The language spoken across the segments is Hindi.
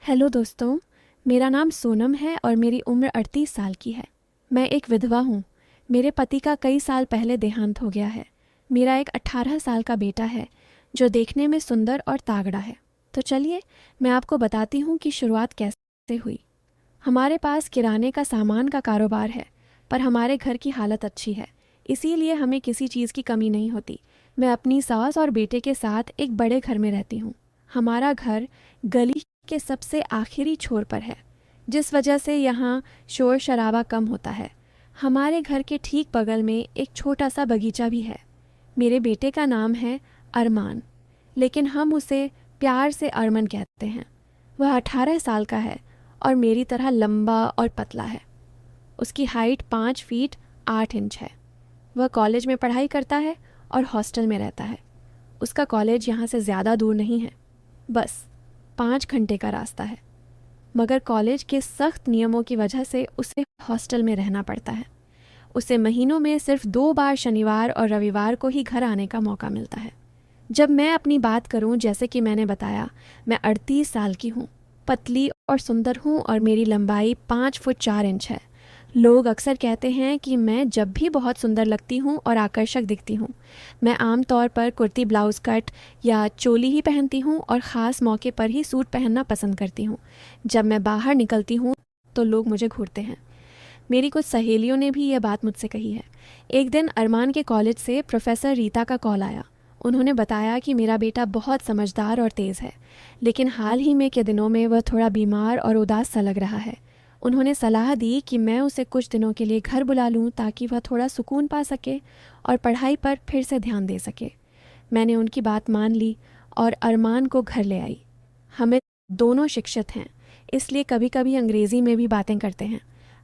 हेलो दोस्तों। मेरा नाम सोनम है और मेरी उम्र 38 साल की है। मैं एक विधवा हूँ। मेरे पति का कई साल पहले देहांत हो गया है। मेरा एक 18 साल का बेटा है जो देखने में सुंदर और तागड़ा है। तो चलिए मैं आपको बताती हूँ कि शुरुआत कैसे हुई। हमारे पास किराने का सामान का कारोबार है, पर हमारे घर की हालत अच्छी है, इसीलिए हमें किसी चीज़ की कमी नहीं होती। मैं अपनी सास और बेटे के साथ एक बड़े घर में रहती हूँ। हमारा घर गली के सबसे आखिरी छोर पर है, जिस वजह से यहाँ शोर शराबा कम होता है। हमारे घर के ठीक बगल में एक छोटा सा बगीचा भी है। मेरे बेटे का नाम है अरमान, लेकिन हम उसे प्यार से अरमन कहते हैं। वह 18 साल का है और मेरी तरह लंबा और पतला है। उसकी हाइट 5 फीट 8 इंच है। वह कॉलेज में पढ़ाई करता है और हॉस्टल में रहता है। उसका कॉलेज यहाँ से ज़्यादा दूर नहीं है, बस 5 घंटे का रास्ता है, मगर कॉलेज के सख्त नियमों की वजह से उसे हॉस्टल में रहना पड़ता है। उसे महीनों में सिर्फ 2 बार शनिवार और रविवार को ही घर आने का मौका मिलता है। जब मैं अपनी बात करूं, जैसे कि मैंने बताया, मैं 38 साल की हूं, पतली और सुंदर हूं और मेरी लंबाई 5 फुट 4 इंच है। लोग अक्सर कहते हैं कि मैं जब भी बहुत सुंदर लगती हूँ और आकर्षक दिखती हूँ। मैं आमतौर पर कुर्ती ब्लाउज कट या चोली ही पहनती हूँ और ख़ास मौके पर ही सूट पहनना पसंद करती हूँ। जब मैं बाहर निकलती हूँ तो लोग मुझे घूरते हैं। मेरी कुछ सहेलियों ने भी यह बात मुझसे कही है। एक दिन अरमान के कॉलेज से प्रोफेसर रीता का कॉल आया। उन्होंने बताया कि मेरा बेटा बहुत समझदार और तेज़ है, लेकिन हाल ही में के दिनों में वह थोड़ा बीमार और उदास सा लग रहा है। उन्होंने सलाह दी कि मैं उसे कुछ दिनों के लिए घर बुला लूं ताकि वह थोड़ा सुकून पा सके और पढ़ाई पर फिर से ध्यान दे सके। मैंने उनकी बात मान ली और अरमान को घर ले आई। हमें दोनों शिक्षित हैं, इसलिए कभी कभी अंग्रेज़ी में भी बातें करते हैं।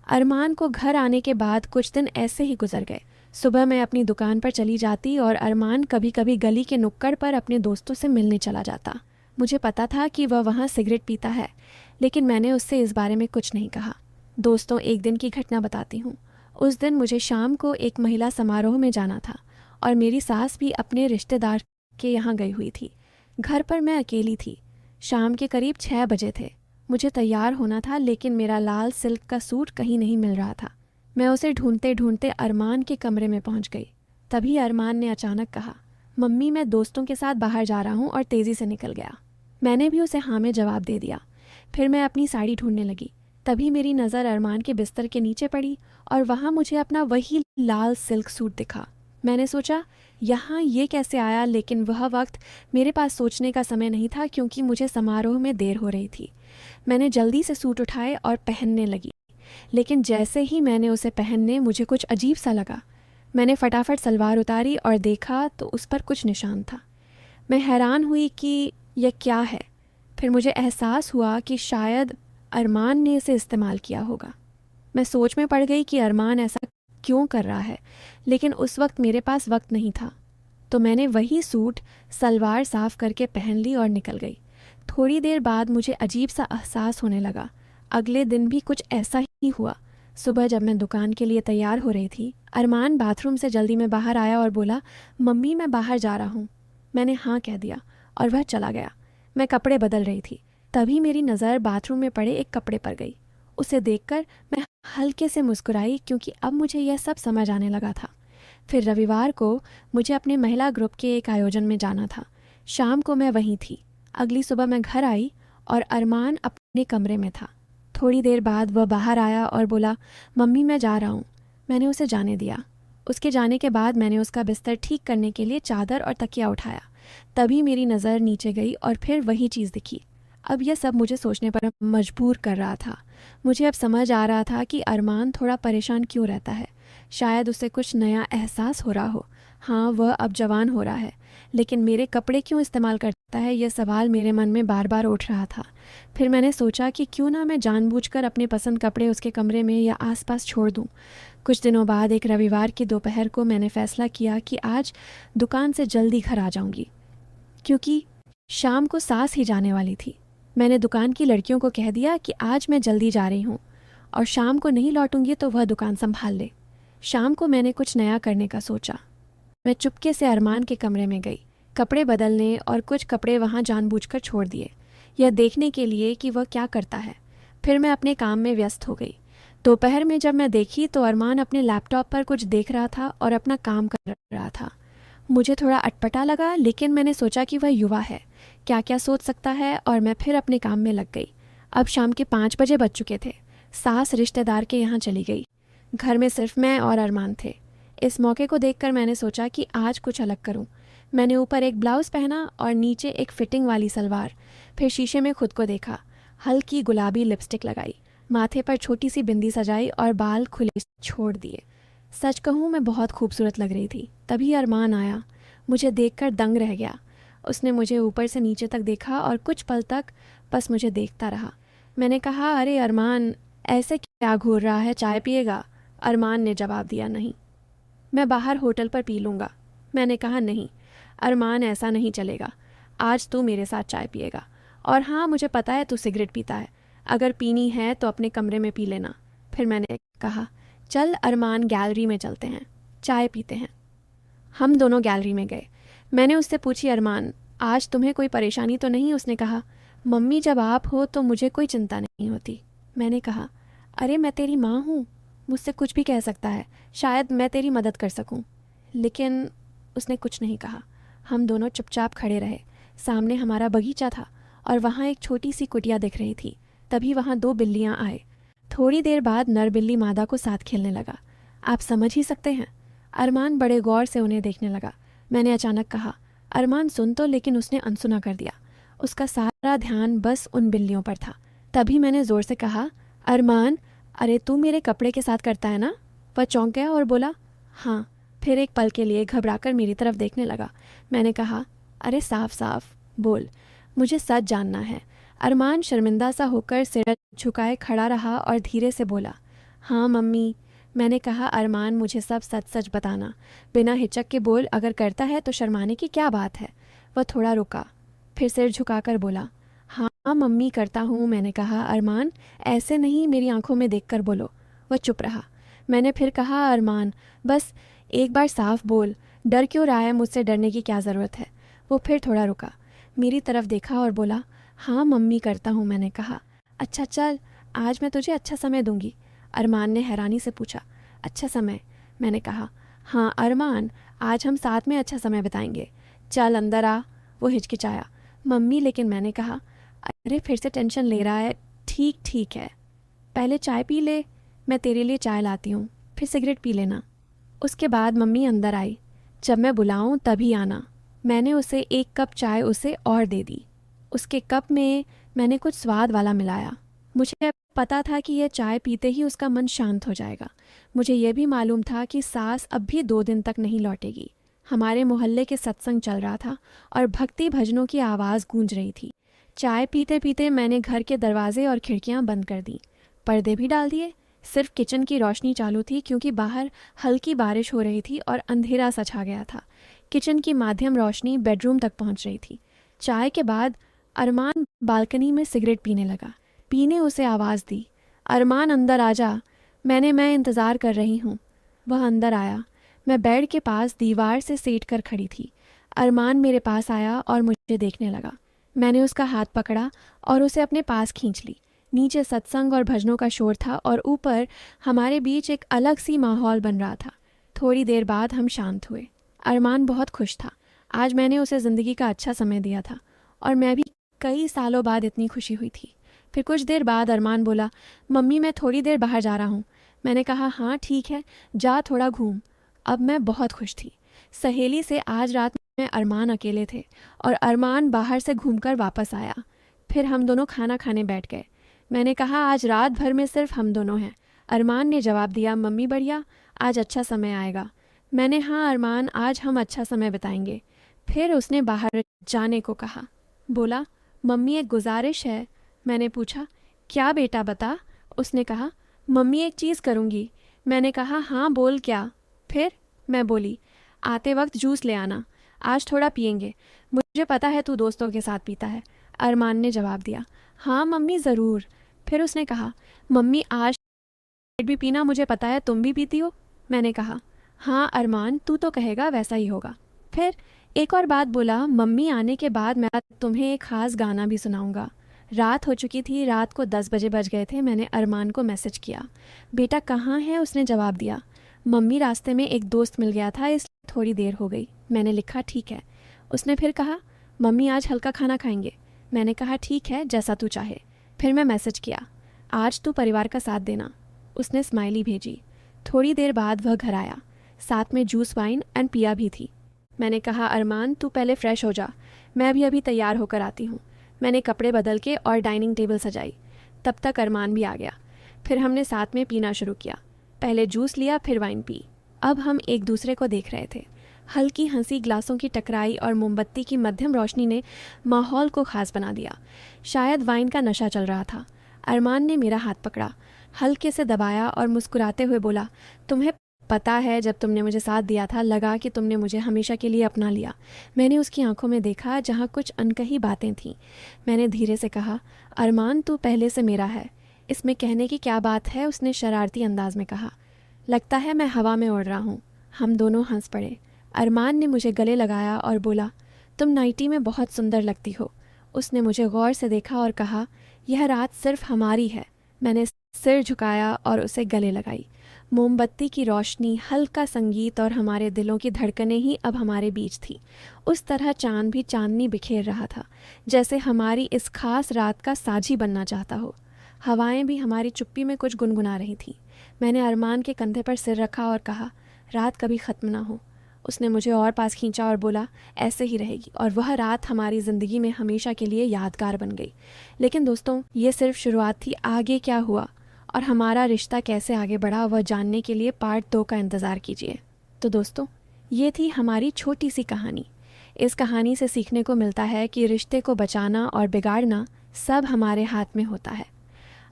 अरमान को घर आने के बाद कुछ दिन ऐसे ही गुजर गए। सुबह मैं अपनी दुकान पर चली जाती और अरमान कभी कभी गली के नुक्कड़ पर अपने दोस्तों से मिलने चला जाता। मुझे पता था कि वह वहाँ सिगरेट पीता है, लेकिन मैंने उससे इस बारे में कुछ नहीं कहा। दोस्तों, एक दिन की घटना बताती हूँ। उस दिन मुझे शाम को एक महिला समारोह में जाना था और मेरी सास भी अपने रिश्तेदार के यहाँ गई हुई थी। घर पर मैं अकेली थी। शाम के करीब 6 बजे थे। मुझे तैयार होना था, लेकिन मेरा लाल सिल्क का सूट कहीं नहीं मिल रहा था। मैं उसे ढूंढते ढूंढते अरमान के कमरे में पहुंच गई। तभी अरमान ने अचानक कहा, मम्मी मैं दोस्तों के साथ बाहर जा रहा हूँ, और तेज़ी से निकल गया। मैंने भी उसे हाँ में जवाब दे दिया। फिर मैं अपनी साड़ी ढूंढने लगी। तभी मेरी नज़र अरमान के बिस्तर के नीचे पड़ी और वहाँ मुझे अपना वही लाल सिल्क सूट दिखा। मैंने सोचा यहाँ ये कैसे आया, लेकिन वह वक्त मेरे पास सोचने का समय नहीं था, क्योंकि मुझे समारोह में देर हो रही थी। मैंने जल्दी से सूट उठाए और पहनने लगी, लेकिन जैसे ही मैंने उसे पहनने मुझे कुछ अजीब सा लगा। मैंने फटाफट सलवार उतारी और देखा तो उस पर कुछ निशान था। मैं हैरान हुई कि यह क्या है। फिर मुझे एहसास हुआ कि शायद अरमान ने इसे इस्तेमाल किया होगा। मैं सोच में पड़ गई कि अरमान ऐसा क्यों कर रहा है, लेकिन उस वक्त मेरे पास वक्त नहीं था। तो मैंने वही सूट सलवार साफ करके पहन ली और निकल गई। थोड़ी देर बाद मुझे अजीब सा एहसास होने लगा। अगले दिन भी कुछ ऐसा ही हुआ। सुबह जब मैं दुकान के लिए तैयार हो रही थी, अरमान बाथरूम से जल्दी में बाहर आया और बोला, मम्मी मैं बाहर जा रहा हूँ। मैंने हाँ कह दिया और वह चला गया। मैं कपड़े बदल रही थी। तभी मेरी नज़र बाथरूम में पड़े एक कपड़े पर गई। उसे देखकर मैं हल्के से मुस्कुराई, क्योंकि अब मुझे यह सब समझ आने लगा था। फिर रविवार को मुझे अपने महिला ग्रुप के एक आयोजन में जाना था। शाम को मैं वहीं थी। अगली सुबह मैं घर आई और अरमान अपने कमरे में था। थोड़ी देर बाद वह बाहर आया और बोला, मम्मी मैं जा रहा हूँ। मैंने उसे जाने दिया। उसके जाने के बाद मैंने उसका बिस्तर ठीक करने के लिए चादर और तकिया उठाया। तभी मेरी नज़र नीचे गई और फिर वही चीज़ दिखी। अब यह सब मुझे सोचने पर मजबूर कर रहा था। मुझे अब समझ आ रहा था कि अरमान थोड़ा परेशान क्यों रहता है। शायद उसे कुछ नया एहसास हो रहा हो। हाँ, वह अब जवान हो रहा है, लेकिन मेरे कपड़े क्यों इस्तेमाल करता है, यह सवाल मेरे मन में बार बार उठ रहा था। फिर मैंने सोचा कि क्यों ना मैं जानबूझकर अपने पसंद कपड़े उसके कमरे में या आसपास छोड़ दूँ। कुछ दिनों बाद एक रविवार की दोपहर को मैंने फ़ैसला किया कि आज दुकान से जल्दी घर आ जाऊँगी, क्योंकि शाम को सास ही जाने वाली थी। मैंने दुकान की लड़कियों को कह दिया कि आज मैं जल्दी जा रही हूँ और शाम को नहीं लौटूंगी तो वह दुकान संभाल ले। शाम को मैंने कुछ नया करने का सोचा। मैं चुपके से अरमान के कमरे में गई, कपड़े बदलने, और कुछ कपड़े वहाँ जानबूझकर छोड़ दिए। यह देखने के लिए कि वह क्या करता है। फिर मैं अपने काम में व्यस्त हो गई। दोपहर में जब मैं देखी तो अरमान अपने लैपटॉप पर कुछ देख रहा था और अपना काम कर रहा था। मुझे थोड़ा अटपटा लगा, लेकिन मैंने सोचा कि वह युवा है, क्या क्या सोच सकता है, और मैं फिर अपने काम में लग गई। अब शाम के 5 बजे बज चुके थे। सास रिश्तेदार के यहाँ चली गई। घर में सिर्फ मैं और अरमान थे। इस मौके को देखकर मैंने सोचा कि आज कुछ अलग करूं। मैंने ऊपर एक ब्लाउज़ पहना और नीचे एक फिटिंग वाली सलवार। फिर शीशे में खुद को देखा। हल्की गुलाबी लिपस्टिक लगाई, माथे पर छोटी सी बिंदी सजाई और बाल खुले छोड़ दिए। सच कहूँ, मैं बहुत खूबसूरत लग रही थी। तभी अरमान आया। मुझे देखकर दंग रह गया। उसने मुझे ऊपर से नीचे तक देखा और कुछ पल तक बस मुझे देखता रहा। मैंने कहा, अरे अरमान, ऐसे क्या घूर रहा है, चाय पिएगा? अरमान ने जवाब दिया, नहीं, मैं बाहर होटल पर पी लूँगा। मैंने कहा, नहीं अरमान, ऐसा नहीं चलेगा। आज तू मेरे साथ चाय पिएगा। और हाँ, मुझे पता है तू सिगरेट पीता है। अगर पीनी है तो अपने कमरे में पी लेना। फिर मैंने कहा, चल अरमान, गैलरी में चलते हैं, चाय पीते हैं। हम दोनों गैलरी में गए। मैंने उससे पूछी, अरमान, आज तुम्हें कोई परेशानी तो नहीं? उसने कहा, मम्मी, जब आप हो तो मुझे कोई चिंता नहीं होती। मैंने कहा, अरे मैं तेरी माँ हूँ, मुझसे कुछ भी कह सकता है, शायद मैं तेरी मदद कर सकूँ। लेकिन उसने कुछ नहीं कहा। हम दोनों चुपचाप खड़े रहे। सामने हमारा बगीचा था और वहाँ एक छोटी सी कुटिया दिख रही थी। तभी वहाँ 2 बिल्लियाँ आए। थोड़ी देर बाद नर बिल्ली मादा को साथ खेलने लगा। आप समझ ही सकते हैं। अरमान बड़े गौर से उन्हें देखने लगा। मैंने अचानक कहा, अरमान सुन तो, लेकिन उसने अनसुना कर दिया। उसका सारा ध्यान बस उन बिल्लियों पर था। तभी मैंने ज़ोर से कहा, अरमान, अरे तू मेरे कपड़े के साथ करता है ना? वह चौंक गया और बोला, हाँ। फिर एक पल के लिए घबराकर मेरी तरफ देखने लगा। मैंने कहा, अरे साफ साफ बोल, मुझे सच जानना है। अरमान शर्मिंदा सा होकर सिर झुकाए खड़ा रहा और धीरे से बोला, हाँ मम्मी। मैंने कहा, अरमान, मुझे सब सच सच बताना, बिना हिचक के बोल। अगर करता है तो शर्माने की क्या बात है? वह थोड़ा रुका, फिर सिर झुकाकर बोला, हाँ मम्मी, करता हूँ। मैंने कहा, अरमान, ऐसे नहीं, मेरी आंखों में देखकर बोलो। वह चुप रहा। मैंने फिर कहा, अरमान, बस एक बार साफ बोल, डर क्यों रहा है? मुझसे डरने की क्या ज़रूरत है? वो फिर थोड़ा रुका, मेरी तरफ देखा और बोला, हाँ मम्मी, करता हूँ। मैंने कहा, अच्छा चल, आज मैं तुझे अच्छा समय दूंगी। अरमान ने हैरानी से पूछा, अच्छा समय? मैंने कहा, हाँ अरमान, आज हम साथ में अच्छा समय बिताएंगे। चल अंदर आ। वो हिचकिचाया, मम्मी, लेकिन। मैंने कहा, अरे फिर से टेंशन ले रहा है। ठीक ठीक है, पहले चाय पी ले, मैं तेरे लिए चाय लाती हूँ, फिर सिगरेट पी लेना। उसके बाद मम्मी अंदर आई। जब मैं बुलाऊं तभी आना। मैंने उसे एक कप चाय उसे और दे दी। उसके कप में मैंने कुछ स्वाद वाला मिलाया। मुझे पता था कि यह चाय पीते ही उसका मन शांत हो जाएगा। मुझे यह भी मालूम था कि सास अब भी 2 दिन तक नहीं लौटेगी। हमारे मोहल्ले के सत्संग चल रहा था और भक्ति भजनों की आवाज़ गूंज रही थी। चाय पीते पीते मैंने घर के दरवाजे और खिड़कियां बंद कर दी, पर्दे भी डाल दिए। सिर्फ किचन की रोशनी चालू थी, क्योंकि बाहर हल्की बारिश हो रही थी और अंधेरा सा छा गया था। किचन की माध्यम रोशनी बेडरूम तक पहुंच रही थी। चाय के बाद अरमान बालकनी में सिगरेट पीने लगा। पीने उसे आवाज़ दी, अरमान अंदर आ जा, मैं इंतज़ार कर रही हूँ। वह अंदर आया। मैं बेड के पास दीवार से सेट कर खड़ी थी। अरमान मेरे पास आया और मुझे देखने लगा। मैंने उसका हाथ पकड़ा और उसे अपने पास खींच ली। नीचे सत्संग और भजनों का शोर था और ऊपर हमारे बीच एक अलग सी माहौल बन रहा था। थोड़ी देर बाद हम शांत हुए। अरमान बहुत खुश था। आज मैंने उसे ज़िंदगी का अच्छा समय दिया था और मैं भी कई सालों बाद इतनी खुशी हुई थी। फिर कुछ देर बाद अरमान बोला, मम्मी, मैं थोड़ी देर बाहर जा रहा हूँ। मैंने कहा, हाँ ठीक है, जा, थोड़ा घूम। अब मैं बहुत खुश थी। सहेली से आज रात में अरमान अकेले थे और अरमान बाहर से घूमकर वापस आया। फिर हम दोनों खाना खाने बैठ गए। मैंने कहा, आज रात भर में सिर्फ हम दोनों हैं। अरमान ने जवाब दिया, मम्मी बढ़िया, आज अच्छा समय आएगा। मैंने, हाँ अरमान, आज हम अच्छा समय बिताएंगे। फिर उसने बाहर जाने को कहा। बोला, मम्मी एक गुजारिश है। मैंने पूछा, क्या बेटा, बता। उसने कहा, मम्मी एक चीज़ करूँगी। मैंने कहा, हाँ बोल, क्या? फिर मैं बोली, आते वक्त जूस ले आना, आज थोड़ा पियेंगे। मुझे पता है तू दोस्तों के साथ पीता है। अरमान ने जवाब दिया, हाँ मम्मी ज़रूर। फिर उसने कहा, मम्मी आज भी पीना, मुझे पता है तुम भी पीती हो। मैंने कहा, हाँ अरमान, तू तो कहेगा वैसा ही होगा। फिर एक और बात बोला, मम्मी आने के बाद मैं तुम्हें एक ख़ास गाना भी सुनाऊंगा। रात हो चुकी थी, रात को 10 बजे बज गए थे। मैंने अरमान को मैसेज किया, बेटा कहाँ है? उसने जवाब दिया, मम्मी रास्ते में एक दोस्त मिल गया था इसलिए थोड़ी देर हो गई। मैंने लिखा ठीक है। उसने फिर कहा, मम्मी आज हल्का खाना खाएंगे। मैंने कहा ठीक है, जैसा तू चाहे। फिर मैं मैसेज किया, आज तू परिवार का साथ देना। उसने स्माइली भेजी। थोड़ी देर बाद वह घर आया, साथ में जूस, वाइन एंड पिया भी थी। मैंने कहा, अरमान तू पहले फ्रेश हो जा, मैं भी अभी तैयार होकर आती हूँ। मैंने कपड़े बदल के और डाइनिंग टेबल सजाई। तब तक अरमान भी आ गया। फिर हमने साथ में पीना शुरू किया। पहले जूस लिया, फिर वाइन पी। अब हम एक दूसरे को देख रहे थे। हल्की हंसी, ग्लासों की टकराई और मोमबत्ती की मध्यम रोशनी ने माहौल को खास बना दिया। शायद वाइन का नशा चल रहा था। अरमान ने मेरा हाथ पकड़ा, हल्के से दबाया और मुस्कुराते हुए बोला, तुम्हें पता है जब तुमने मुझे साथ दिया था लगा कि तुमने मुझे हमेशा के लिए अपना लिया। मैंने उसकी आंखों में देखा जहाँ कुछ अनकही बातें थीं। मैंने धीरे से कहा, अरमान तू पहले से मेरा है। इसमें कहने की क्या बात है? उसने शरारती अंदाज में कहा। लगता है मैं हवा में उड़ रहा हूँ। हम दोनों हंस पड़े। अरमान ने मुझे गले लगाया और बोला, तुम नाइटी में बहुत सुंदर लगती हो। उसने मुझे गौर से देखा और कहा, यह रात सिर्फ हमारी है। मैंने सिर झुकाया और उसे गले लगाई। मोमबत्ती की रोशनी, हल्का संगीत और हमारे दिलों की धड़कनें ही अब हमारे बीच थी। उस तरह चांद भी चांदनी बिखेर रहा था, जैसे हमारी इस खास रात का साझी बनना चाहता हो। हवाएं भी हमारी चुप्पी में कुछ गुनगुना रही थीं। मैंने अरमान के कंधे पर सिर रखा और कहा, रात कभी ख़त्म ना हो। उसने मुझे और पास खींचा और बोला, ऐसे ही रहेगी। और वह रात हमारी ज़िंदगी में हमेशा के लिए यादगार बन गई। लेकिन दोस्तों, ये सिर्फ शुरुआत थी। आगे क्या हुआ और हमारा रिश्ता कैसे आगे बढ़ा, वह जानने के लिए पार्ट 2 का इंतज़ार कीजिए। तो दोस्तों, ये थी हमारी छोटी सी कहानी। इस कहानी से सीखने को मिलता है कि रिश्ते को बचाना और बिगाड़ना सब हमारे हाथ में होता है।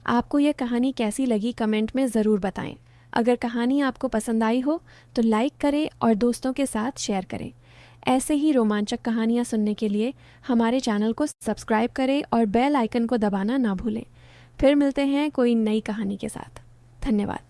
आपको ये कहानी कैसी लगी कमेंट में ज़रूर बताएं। अगर कहानी आपको पसंद आई हो तो लाइक करें और दोस्तों के साथ शेयर करें। ऐसे ही रोमांचक कहानियाँ सुनने के लिए हमारे चैनल को सब्सक्राइब करें और बेल आइकन को दबाना ना भूलें। फिर मिलते हैं कोई नई कहानी के साथ। धन्यवाद।